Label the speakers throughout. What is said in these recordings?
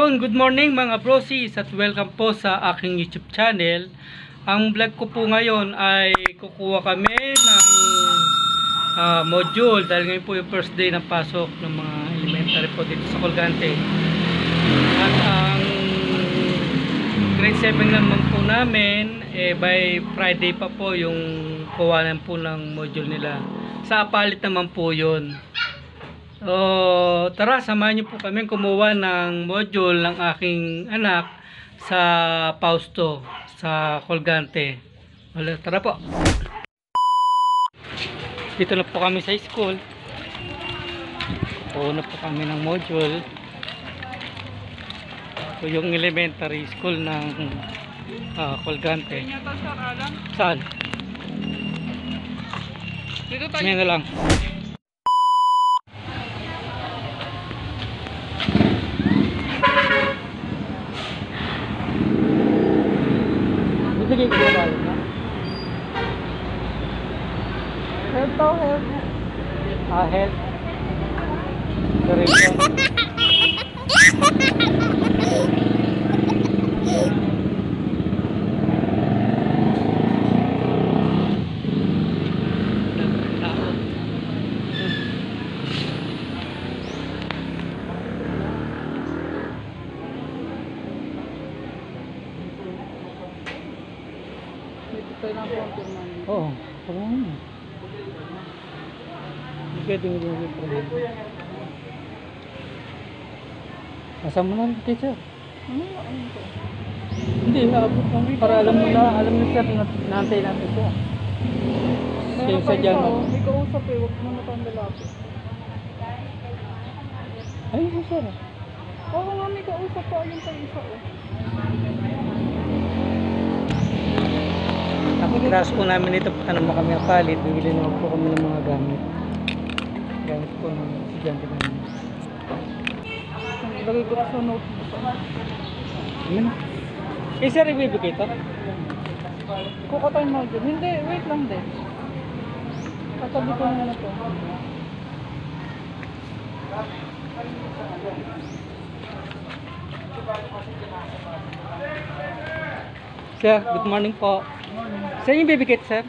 Speaker 1: Ayun, good morning mga brosis at welcome po sa aking YouTube channel. Ang vlog ko po ngayon ay kukuha kami ng module dahil ngayon po yung first day ng pasok ng mga elementary po dito sa Colgante. At ang grade 7 naman po namin, by Friday pa po yung kuwanan po ng module nila. Sa apalit naman po yun. Tara, samahan niyo po kami kumuha ng module ng aking anak sa Fausto sa Colgante. Tara po. Dito na po kami sa school. Kuha na po kami ng module. Ito yung elementary school ng Colgante. Saan? Dito tayo. Ngayon na lang. Bigay ko na lang, no? Health to, health. Health. Diretso. Oo, parang ano. Hindi pwede mo din yung parang. Kasama mo na, teacher. Hindi, naabot kami. Para alam mo sir, naantay natin siya.
Speaker 2: Meron pa isa, may kausap huwag mo na kang lalapit.
Speaker 1: Ayun sir.
Speaker 2: Oo nga, may kausap pa, ayun pa isa
Speaker 1: Nakikiras po namin ito, punta naman kami ang palit, bibili naman po kami ng mga gamit po ng estudyante namin.
Speaker 2: Lagay ko sa notebook.
Speaker 1: Ayan. Sir, ibibigay ito?
Speaker 2: Kukatay mo dyan. Hindi, wait lang din. Katabi ko na ito.
Speaker 1: Sir, good morning po. Saan yung bibigay ito, sir?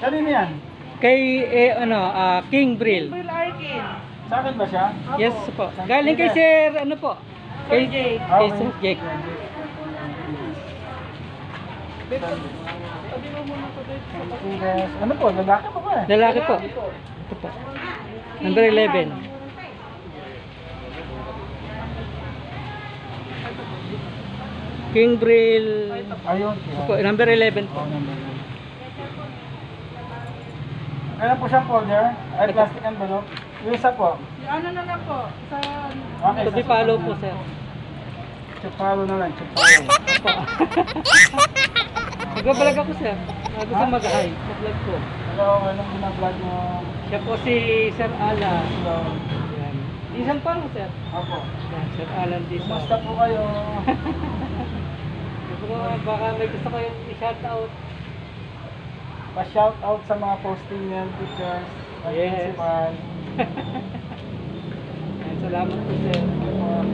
Speaker 3: Kanino yan?
Speaker 1: Kay, King Brill.
Speaker 2: Bill Arkin.
Speaker 3: Sa akin ba siya?
Speaker 1: Yes po. Galing kay Sir, ano po? Kay
Speaker 2: Jake.
Speaker 1: Kay Sir Jake.
Speaker 2: Tabi mo muna ito dito.
Speaker 3: Ano po? Lalaki pa ba eh?
Speaker 1: Lalaki po. Ito po. Number 11. King Brill.
Speaker 3: Ayun.
Speaker 1: Po, number 11 po.
Speaker 3: Meron po siyang folder. Ay, plastic envelope. Yung isa po.
Speaker 2: Ano na lang po? Sa...
Speaker 3: Okay,
Speaker 1: Ito follow po, sir.
Speaker 3: Chupalo na lang. Chupalo.
Speaker 1: Opo. Nagbabalag ako, sir. Gusto mag-hi. Mag-vlog po.
Speaker 3: Hello, anong binablog mo?
Speaker 1: Siya po si Sir Alan.
Speaker 3: Hello.
Speaker 1: Yan. Isang pa lang, sir.
Speaker 3: Opo.
Speaker 1: Yan, Sir Alan Disa.
Speaker 3: Kumusta po kayo?
Speaker 1: Baka may gusto kayong i-shout out.
Speaker 3: Pa-shout out sa mga posting ng teachers.
Speaker 1: Yes.
Speaker 3: Principal.
Speaker 1: Yan, salamat po, sir.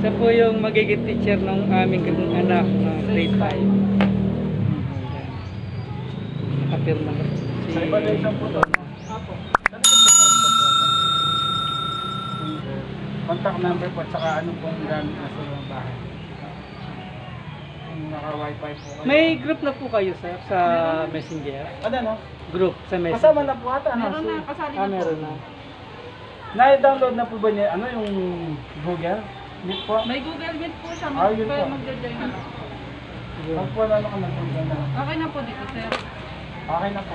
Speaker 1: Siya po yung magiging teacher ng aming anak na grade 5. Nakapirma na po.
Speaker 3: Sa evaluation po to.
Speaker 2: Apo.
Speaker 3: Contact number po at saka anong pong gamit na sa iyong bahay. Kung naka-wifi po kayo.
Speaker 1: May group na po kayo, sir, sa Messenger?
Speaker 3: Ano no?
Speaker 1: Group sa Messenger.
Speaker 3: Kasama na po ata. Ano?
Speaker 2: Meron na, kasali na po.
Speaker 1: Meron na.
Speaker 3: Na-download na po ba niya ano yung Google Meet po?
Speaker 2: May Google Meet po siya.
Speaker 3: Yun po.
Speaker 2: Mag-join na.
Speaker 3: Pag po ano ka mag-Google na.
Speaker 2: Okay na po dito, sir.
Speaker 3: Okay na po.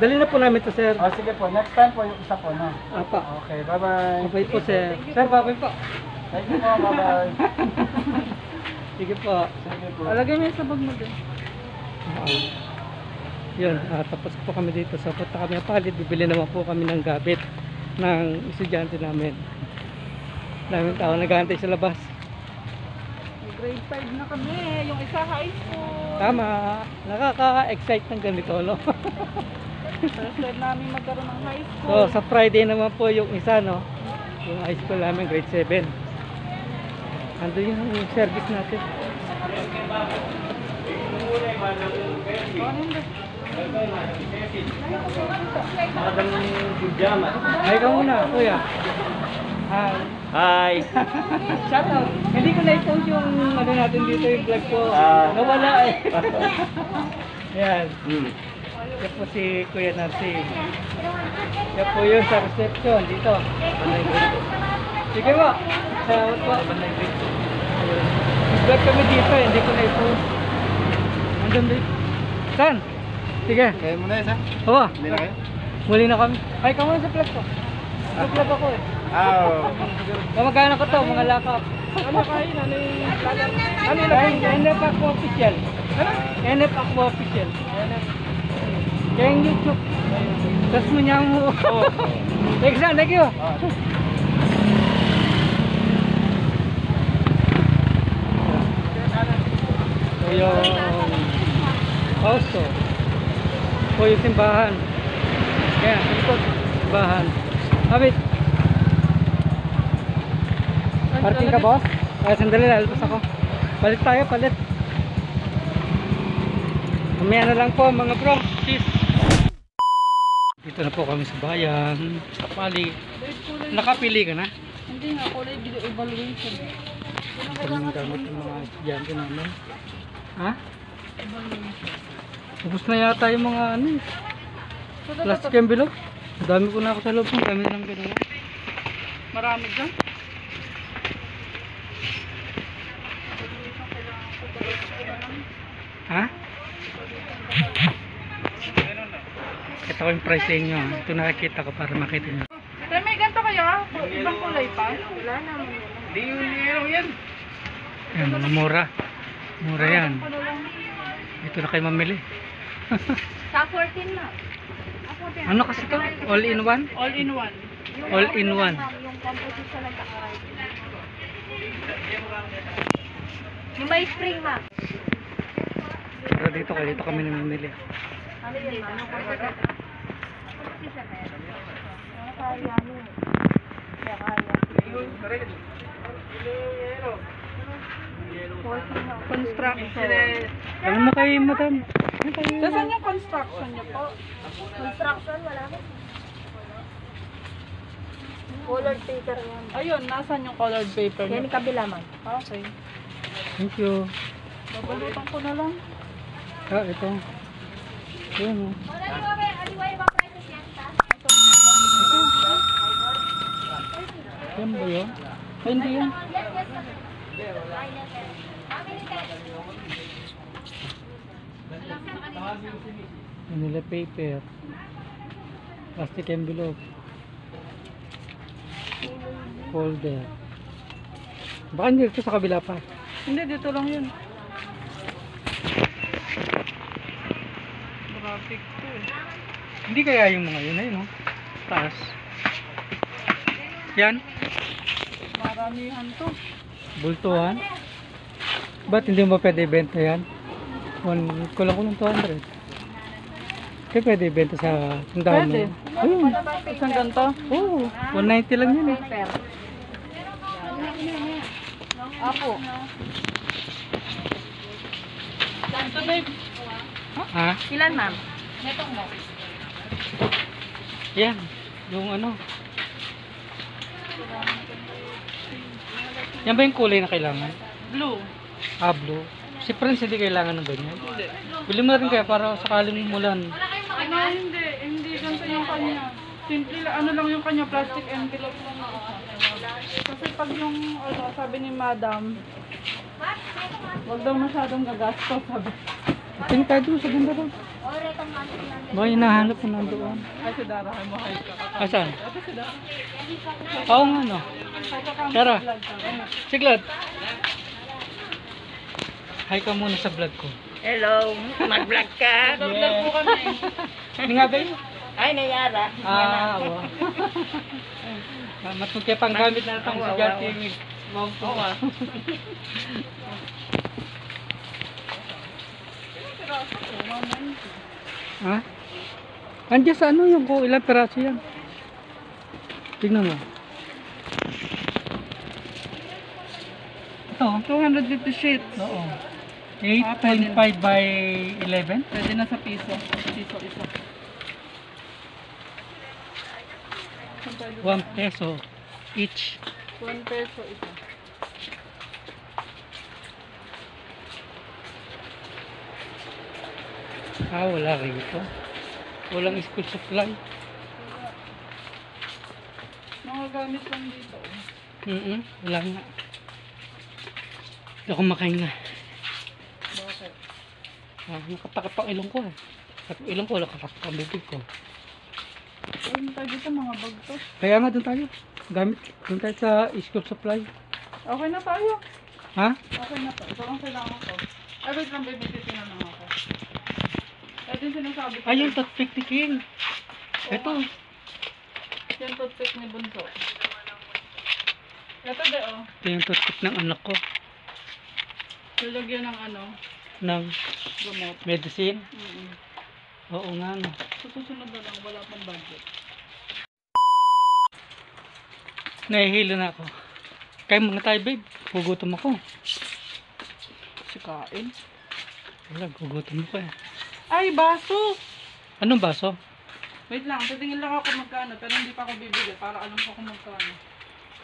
Speaker 1: Dali na po namin to, sir.
Speaker 3: Sige po, next time po yung isa po no.
Speaker 1: Apa.
Speaker 3: Okay, bye-bye.
Speaker 1: Bye po, sir. Sir, bye po.
Speaker 3: Thank you po, bye-bye.
Speaker 1: Sige po.
Speaker 3: Sige po.
Speaker 2: Alagay mo yung sabag mo din.
Speaker 1: Yun, tapos po kami dito sa punta kami ng palit. Bibili naman po kami ng gamit ng estudyante namin. Daming tao nag-aantay sa labas.
Speaker 2: Grade 5 na kami. Yung isa high school.
Speaker 1: Tama. Nakaka-excite ng ganito, no?
Speaker 2: First time namin magkaroon ng high school.
Speaker 1: So, sa Friday naman po yung isa, no? Yung high school namin, grade 7. Ando yung service natin. Hi ka muna, kuya. Hi.
Speaker 4: Hi!
Speaker 1: Shout out. Hindi ko na-post yung ano natin dito yung vlog ko. Nawala eh. Yan. Yan po si Kuya Nancy. Yan po yun sa reception dito. Sige po. Salamat po. Vlog kami dito eh. Hindi ko na-post. Andun dito. Saan? Sige.
Speaker 3: Kaya mo na yun, ha?
Speaker 1: Oo.
Speaker 3: Hindi na kayo?
Speaker 1: Muli na kami. Ay, kamo sa vlog ko. Sa vlog ako eh. Kamagana ko to, mga lakap.
Speaker 2: Ano kain? Ano yung vlogger? Ano yung
Speaker 1: Kaya NF Aqua Official. NF Aqua Official. Kaya yung YouTube. Tapos mo niya mo. Thanks na, thank you. So yung Fausto. O yung simbahan. Kaya, ikot. Simbahan. Habit. Parking ka, boss? Ay, sandali, lalabas ako. Palit tayo, palit. Mamaya na lang po, mga bro. Sis. Dito na po kami sa bayan. Pali. Nakapili ka na?
Speaker 2: Hindi nga, kulay video evaluation.
Speaker 1: Ito na yung gamit ng mga estudyante namin. Ha? Ubus na yata yung mga ano eh. Plastic envelope. Dami ko na ako sa loob. Dami lang gano'n.
Speaker 2: Marami dyan.
Speaker 1: Ha? Ito ko yung price nyo. Ito nakikita ko para makita nyo.
Speaker 2: Pero may ganito kaya? Ibang kulay pa? Wala naman.
Speaker 3: Hindi yung yellow yan.
Speaker 1: Yan, mga mura. Mura yan. Ito na kayo mamili.
Speaker 5: Sa 14 na.
Speaker 1: Ano kasi to? All in one?
Speaker 2: All in one.
Speaker 1: All in one.
Speaker 5: Yung composition ng takaray. Yung may spring, ma.
Speaker 1: Pero dito kayo, dito kami namimili.
Speaker 5: Ano yun, ma? Anong composition? Kaya ano? Kaya kaya.
Speaker 2: Construction.
Speaker 1: Alam mo kayo, madam?
Speaker 2: Saan yung construction niyo po?
Speaker 5: Construction, wala mo. Colored paper yan.
Speaker 2: Ayun, nasan yung colored paper
Speaker 5: Yan
Speaker 2: niyo?
Speaker 5: yung kabila, man.
Speaker 2: Okay.
Speaker 1: Thank you.
Speaker 2: Babalutan ko na lang.
Speaker 1: Ah, ito. Ayan o. Yan ba yun? Ay, hindi yun. Manila paper. Plastic envelope. Folder. Baka hindi ito sa kabila pa.
Speaker 2: Hindi, dito lang yun. Graphic ko eh.
Speaker 1: Hindi kaya yung mga yun, ayun o. Taas. Yan.
Speaker 2: Maramihan to.
Speaker 1: Bultuhan. Ba't hindi mo pwede ibenta yan? Kulang 200. Kaya pwede ibenta sa tindahan mo.
Speaker 2: Pwede.
Speaker 1: Ayun.
Speaker 2: Isang ganito?
Speaker 1: Oo. 190 lang yun.
Speaker 5: Paper.
Speaker 2: Apo. Ito, babe.
Speaker 1: Ha?
Speaker 5: Ilan, ma'am?
Speaker 1: Yan. Yung ano. Yan ba yung kulay na kailangan?
Speaker 2: Blue.
Speaker 1: Ah, blue. Si Prince hindi kailangan ng ganyan. Bili mo na rin kaya para sakaling mulan.
Speaker 2: Ano, hindi. Hindi ganito yung kanya. Simple lang, ano lang yung kanya, plastic envelope lang. Kasi pag yung, ano, sabi ni madam, wag daw masyadong gagastos, sabi.
Speaker 1: Tingin tayo doon sa ganda doon. Baka hinahanap mo nandoon.
Speaker 2: Ay, si Dara, ay mo hi ka.
Speaker 1: Asan?
Speaker 2: Ito si Dara.
Speaker 1: Oo nga no. Tara. Siglad. Hi ka muna sa vlog ko.
Speaker 5: Hello, mag-vlog ka.
Speaker 2: Vlog po kami.
Speaker 1: Hindi nga ba yun?
Speaker 5: Ay, nayara.
Speaker 1: Ah, oo. Matugkya pang gamit na itong si Jati. Mom po. Ha? Andiyan sa ano yung kung ilang peraso yan. Tingnan mo. Ito ito.
Speaker 2: 250 sheets.
Speaker 1: Oo.
Speaker 2: Ah, pwede.
Speaker 1: 8.5 by 11.
Speaker 2: Pwede na sa piso. Piso isa.
Speaker 1: 1 peso each.
Speaker 2: 1 peso isa.
Speaker 1: Wala rito. Walang school supply.
Speaker 2: Mga gamit lang dito.
Speaker 1: Wala nga. Hindi ako makahinga.
Speaker 2: Bakit?
Speaker 1: Nakatakap ang ilong ko eh. Sa ilong ko, nakatakap ang bibig ko.
Speaker 2: Ayun tayo dito, mga bag to.
Speaker 1: Kaya nga doon tayo. Gamit. Doon tayo sa school supply.
Speaker 2: Okay na tayo.
Speaker 1: Ha?
Speaker 2: Okay na to. Ito lang kailangan ko. Ay, wait lang, baby. Titingnan lang ako. Ito yung sinasabi ko.
Speaker 1: Ayun, toothpick ni King. Ito.
Speaker 2: Yung toothpick ni Bunso. Ito de, oh.
Speaker 1: Ito yung toothpick ng anak ko.
Speaker 2: Lalagyan ng ano,
Speaker 1: Ng
Speaker 2: gamot.
Speaker 1: medicine.
Speaker 2: Mm-mm.
Speaker 1: Oo nga no.
Speaker 2: Sa susunod na lang, wala pang budget.
Speaker 1: Nahihilo na ako. Kaya muna tayo babe. Gugutom ako.
Speaker 2: Sikain.
Speaker 1: Wala, gugutom ako eh.
Speaker 2: Ay, baso!
Speaker 1: Anong baso?
Speaker 2: Wait lang, titingin lang ako magkano, pero hindi pa ako bibili para alam ko kung magkano.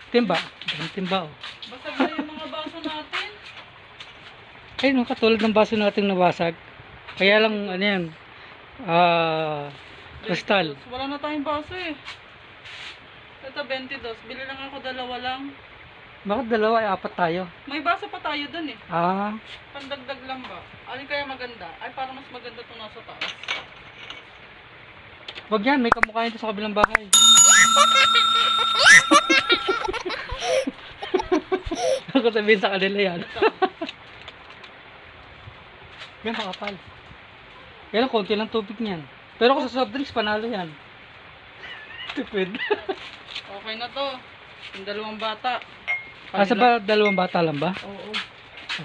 Speaker 1: Timba. Ang timba oh.
Speaker 2: Basag na yung mga baso natin.
Speaker 1: Ayun, no, katulad ng baso nating nabasag. Kaya lang, ano yan, kristal.
Speaker 2: Wala na tayong baso eh. Ito 22. Bili lang ako, dalawa lang.
Speaker 1: Bakit dalawa ay apat tayo?
Speaker 2: May baso pa tayo dun eh.
Speaker 1: Ah,
Speaker 2: Pandagdag lang ba? Alin kaya maganda? Ay, parang mas maganda itong nasa taas.
Speaker 1: wag yan, may kamukha nito sa kabilang bahay. Ako sabihin sa kanila yan. Yan, makapal. Yan ang konti lang tubig niyan. Pero kung sa soft drinks, panalo yan. Tipid.
Speaker 2: Okay na to. Yung dalawang bata.
Speaker 1: Asa ba, dalawang bata lang ba?
Speaker 2: Oo.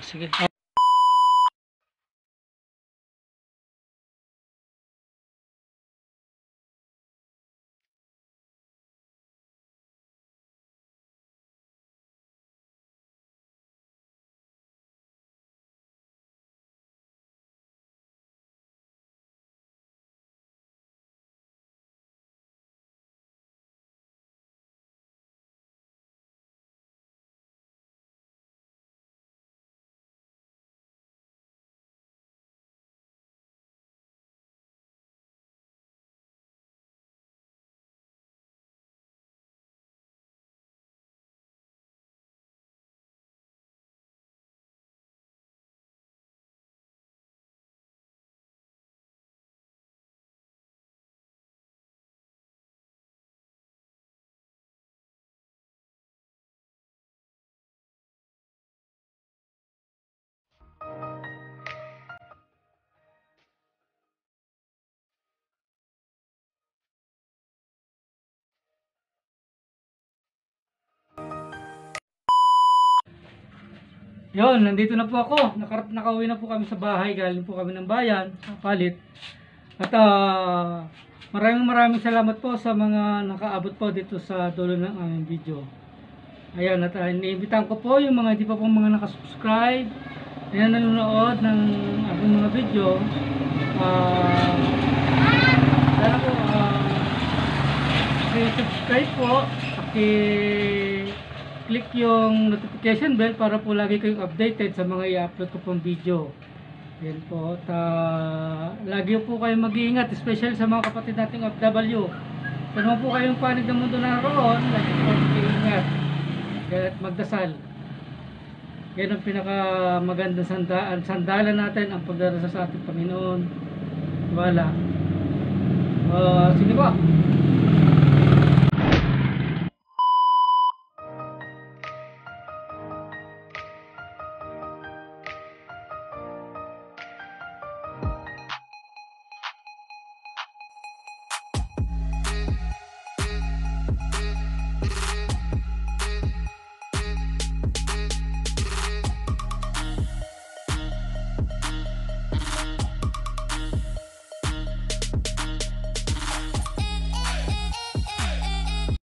Speaker 1: Sige. Yon, nandito na po ako. Nakauwi na po kami sa bahay. Galing po kami ng bayan, sa Palit. At maraming salamat po sa mga nakaabot po dito sa dulo ng aming video. Ayan, at iniimbitahan ko po yung mga hindi pa po mga nakasubscribe na nanonood ng aking mga video. Sana po subscribe po. Click yung notification bell para po lagi kayong updated sa mga i-upload ko pong video. Yan po. At lagi po kayong mag-iingat, especially sa mga kapatid nating OFW. Kung naman po kayong panig ng mundo naroon, lagi po mag-iingat. At magdasal. Yan ang pinakamagandang sandalan natin, ang pagdarasal sa ating Panginoon. Wala. Sige po.